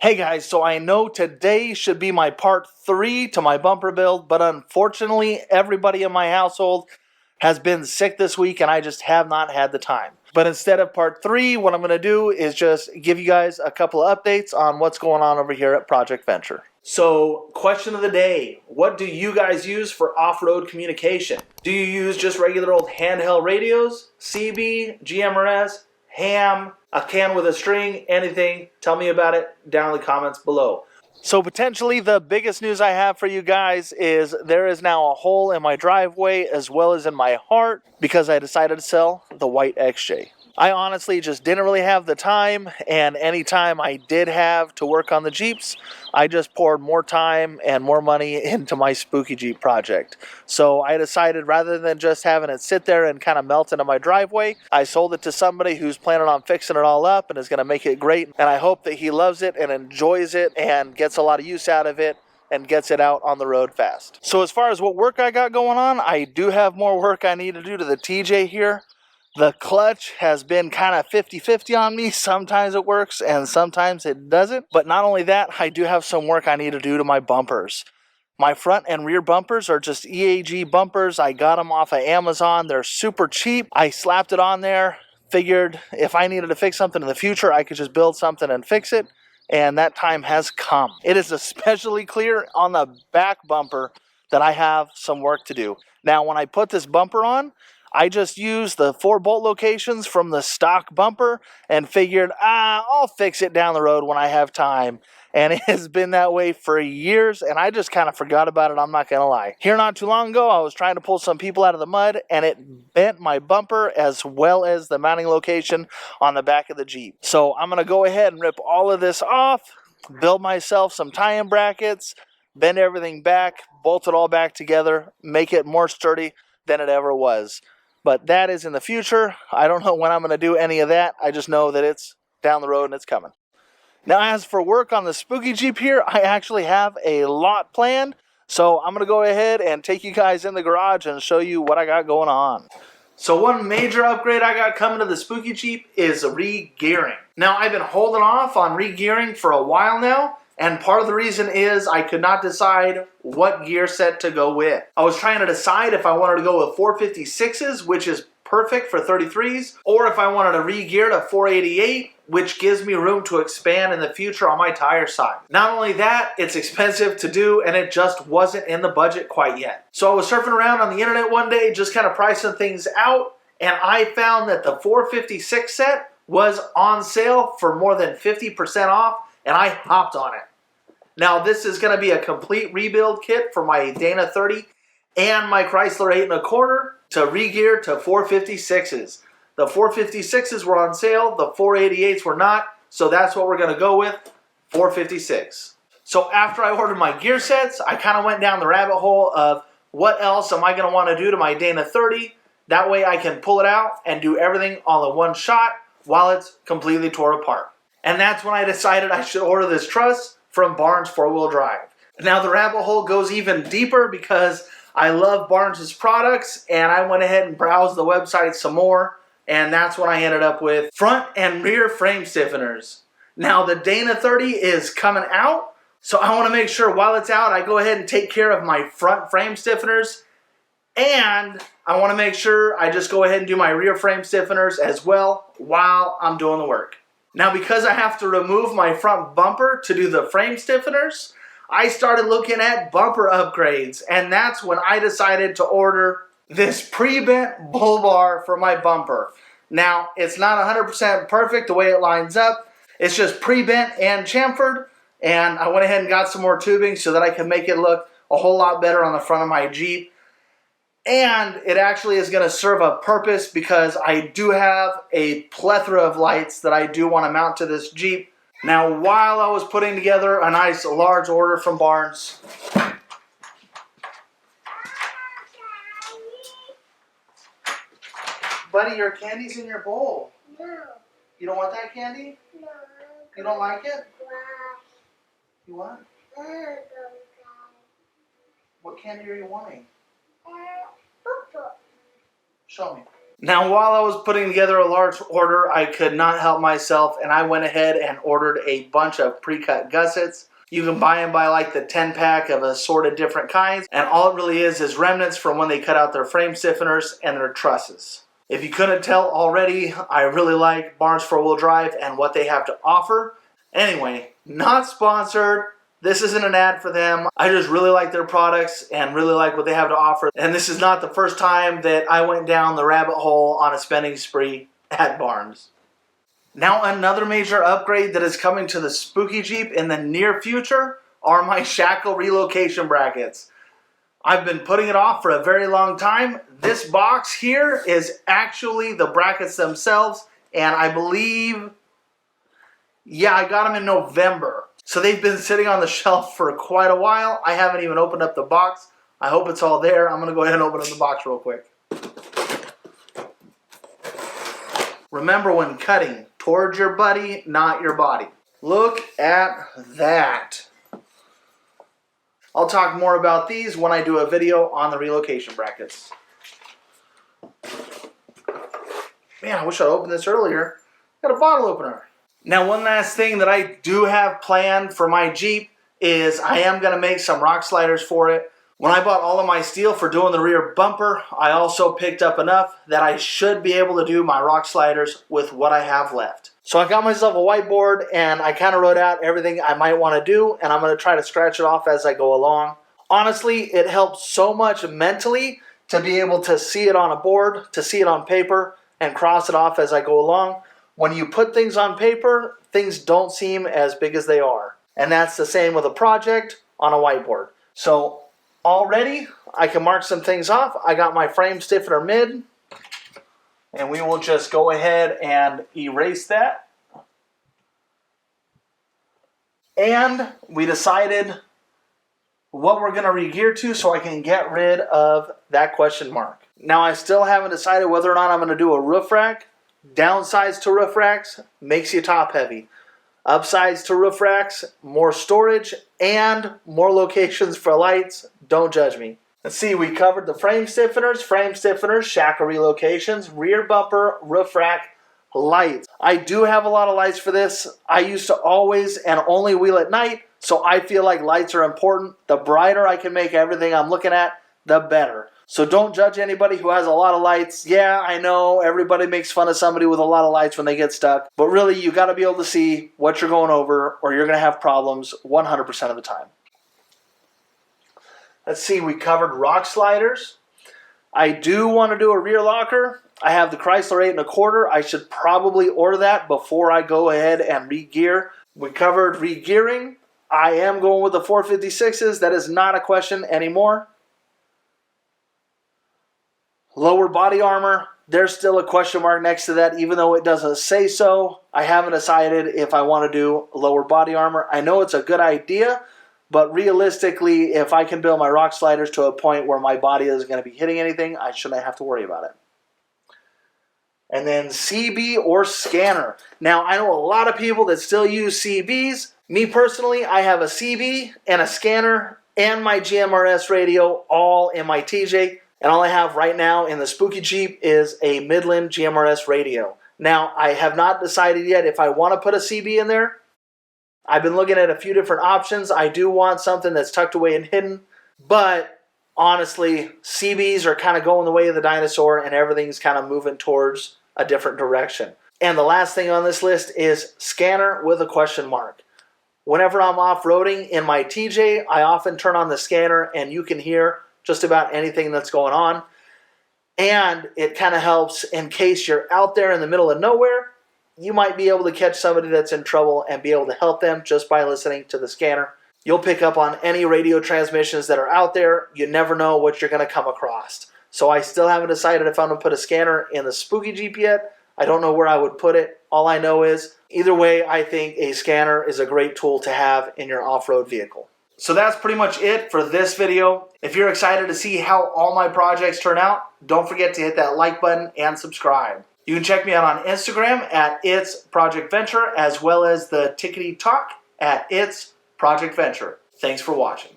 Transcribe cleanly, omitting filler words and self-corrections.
Hey guys, so I know today should be my part 3 to my bumper build, but unfortunately everybody in my household has been sick this week and I just have not had the time. But instead of part 3, what I'm going to do is just give you guys a couple of updates on what's going on over here at Project Venture. So, question of the day, what do you guys use for off-road communication? Do you use just regular old handheld radios, CB, GMRS, ham, a can with a string, anything? Tell me about it down in the comments below. So potentially the biggest news I have for you guys is there is now a hole in my driveway as well as in my heart because I decided to sell the white XJ. I honestly just didn't really have the time, and any time I did have to work on the Jeeps, I just poured more time and more money into my Spooky Jeep project. So I decided rather than just having it sit there and kind of melt into my driveway, I sold it to somebody who's planning on fixing it all up and is going to make it great. And I hope that he loves it and enjoys it and gets a lot of use out of it and gets it out on the road fast. So as far as what work I got going on, I do have more work I need to do to the TJ here. The clutch has been kind of 50-50 on me. Sometimes it works and sometimes it doesn't. But not only that, I do have some work I need to do to my bumpers. My front and rear bumpers are just EAG bumpers. I got them off of Amazon. They're super cheap. I slapped it on there. Figured if I needed to fix something in the future, I could just build something and fix it. And that time has come. It is especially clear on the back bumper that I have some work to do. Now, when I put this bumper on, I just used the 4 bolt locations from the stock bumper and figured, I'll fix it down the road when I have time. And it has been that way for years, and I just kind of forgot about it, I'm not going to lie. Here not too long ago, I was trying to pull some people out of the mud, and it bent my bumper as well as the mounting location on the back of the Jeep. So I'm going to go ahead and rip all of this off, build myself some tie-in brackets, bend everything back, bolt it all back together, make it more sturdy than it ever was. But that is in the future. I don't know when I'm going to do any of that. I just know that it's down the road and it's coming. Now, as for work on the Spooky Jeep here, I actually have a lot planned. So I'm going to go ahead and take you guys in the garage and show you what I got going on. So one major upgrade I got coming to the Spooky Jeep is re-gearing. Now, I've been holding off on re-gearing for a while now. And part of the reason is I could not decide what gear set to go with. I was trying to decide if I wanted to go with 456s, which is perfect for 33s, or if I wanted to re-gear to 488, which gives me room to expand in the future on my tire size. Not only that, it's expensive to do, and it just wasn't in the budget quite yet. So I was surfing around on the internet one day, just kind of pricing things out, and I found that the 456 set was on sale for more than 50% off, and I hopped on it. Now, this is going to be a complete rebuild kit for my Dana 30 and my Chrysler 8 1/4 to re-gear to 456s. The 456s were on sale, the 488s were not, so that's what we're going to go with, 456. So after I ordered my gear sets, I kind of went down the rabbit hole of what else am I going to want to do to my Dana 30. That way I can pull it out and do everything all in one shot while it's completely tore apart. And that's when I decided I should order this truss from Barnes 4-wheel drive. Now the rabbit hole goes even deeper because I love Barnes' products, and I went ahead and browsed the website some more, and that's when I ended up with front and rear frame stiffeners. Now the Dana 30 is coming out, so I want to make sure while it's out I go ahead and take care of my front frame stiffeners, and I want to make sure I just go ahead and do my rear frame stiffeners as well while I'm doing the work. Now, because I have to remove my front bumper to do the frame stiffeners, I started looking at bumper upgrades, and that's when I decided to order this pre-bent bull bar for my bumper. Now, it's not 100% perfect the way it lines up. It's just pre-bent and chamfered, and I went ahead and got some more tubing so that I can make it look a whole lot better on the front of my Jeep. And it actually is going to serve a purpose because I do have a plethora of lights that I do want to mount to this Jeep. Now, while I was putting together a nice large order from Barnes, buddy, your candy's in your bowl. No. You don't want that candy? No. You don't like it? You want? What candy are you wanting? Show me. Now, while I was putting together a large order, I could not help myself, and I went ahead and ordered a bunch of pre-cut gussets. You can buy them by like the 10-pack of assorted different kinds, and all it really is remnants from when they cut out their frame stiffeners and their trusses. If you couldn't tell already, I really like Barnes 4-wheel drive and what they have to offer. Anyway, not sponsored. This isn't an ad for them. I just really like their products and really like what they have to offer. And this is not the first time that I went down the rabbit hole on a spending spree at Barnes. Now, another major upgrade that is coming to the Spooky Jeep in the near future are my shackle relocation brackets. I've been putting it off for a very long time. This box here is actually the brackets themselves, and I believe, yeah, I got them in November. So they've been sitting on the shelf for quite a while. I haven't even opened up the box. I hope it's all there. I'm going to go ahead and open up the box real quick. Remember, when cutting, towards your buddy, not your body. Look at that. I'll talk more about these when I do a video on the relocation brackets. Man, I wish I'd opened this earlier. Got a bottle opener. Now, one last thing that I do have planned for my Jeep is I am going to make some rock sliders for it. When I bought all of my steel for doing the rear bumper, I also picked up enough that I should be able to do my rock sliders with what I have left. So I got myself a whiteboard and I kind of wrote out everything I might want to do, and I'm going to try to scratch it off as I go along. Honestly, it helps so much mentally to be able to see it on a board, to see it on paper, and cross it off as I go along. When you put things on paper, things don't seem as big as they are. And that's the same with a project on a whiteboard. So already, I can mark some things off. I got my frame stiffener mid, and we will just go ahead and erase that. And we decided what we're going to re-gear to so I can get rid of that question mark. Now, I still haven't decided whether or not I'm going to do a roof rack. Downsides to roof racks makes you top heavy. Upsides to roof racks, more storage and more locations for lights. Don't judge me. Let's see, we covered the frame stiffeners, shackle relocations, rear bumper, roof rack, lights. I do have a lot of lights for this. I used to always and only wheel at night, so I feel like lights are important. The brighter I can make everything I'm looking at, the better. So don't judge anybody who has a lot of lights. Yeah, I know everybody makes fun of somebody with a lot of lights when they get stuck, but really you got to be able to see what you're going over or you're going to have problems 100% of the time. Let's see, we covered rock sliders. I do want to do a rear locker. I have the Chrysler 8 1/4. I should probably order that before I go ahead and re-gear. We covered re-gearing. I am going with the 456s. That is not a question anymore. Lower body armor, there's still a question mark next to that, even though it doesn't say so. I haven't decided if I want to do lower body armor. I know it's a good idea, but realistically, if I can build my rock sliders to a point where my body isn't going to be hitting anything, I shouldn't have to worry about it. And then CB or scanner. Now, I know a lot of people that still use CBs. Me personally, I have a CB and a scanner and my GMRS radio all in my TJ. And all I have right now in the Spooky Jeep is a Midland GMRS radio. Now, I have not decided yet if I want to put a CB in there. I've been looking at a few different options. I do want something that's tucked away and hidden. But honestly, CBs are kind of going the way of the dinosaur and everything's kind of moving towards a different direction. And the last thing on this list is scanner with a question mark. Whenever I'm off-roading in my TJ, I often turn on the scanner and you can hear just about anything that's going on. And it kind of helps in case you're out there in the middle of nowhere, you might be able to catch somebody that's in trouble and be able to help them just by listening to the scanner. You'll pick up on any radio transmissions that are out there. You never know what you're going to come across. So I still haven't decided if I'm going to put a scanner in the Spooky Jeep yet. I don't know where I would put it. All I know is, either way, I think a scanner is a great tool to have in your off-road vehicle. So that's pretty much it for this video. If you're excited to see how all my projects turn out, don't forget to hit that like button and subscribe. You can check me out on Instagram at It's Project Venture, as well as the Tickety Talk at It's Project Venture. Thanks for watching.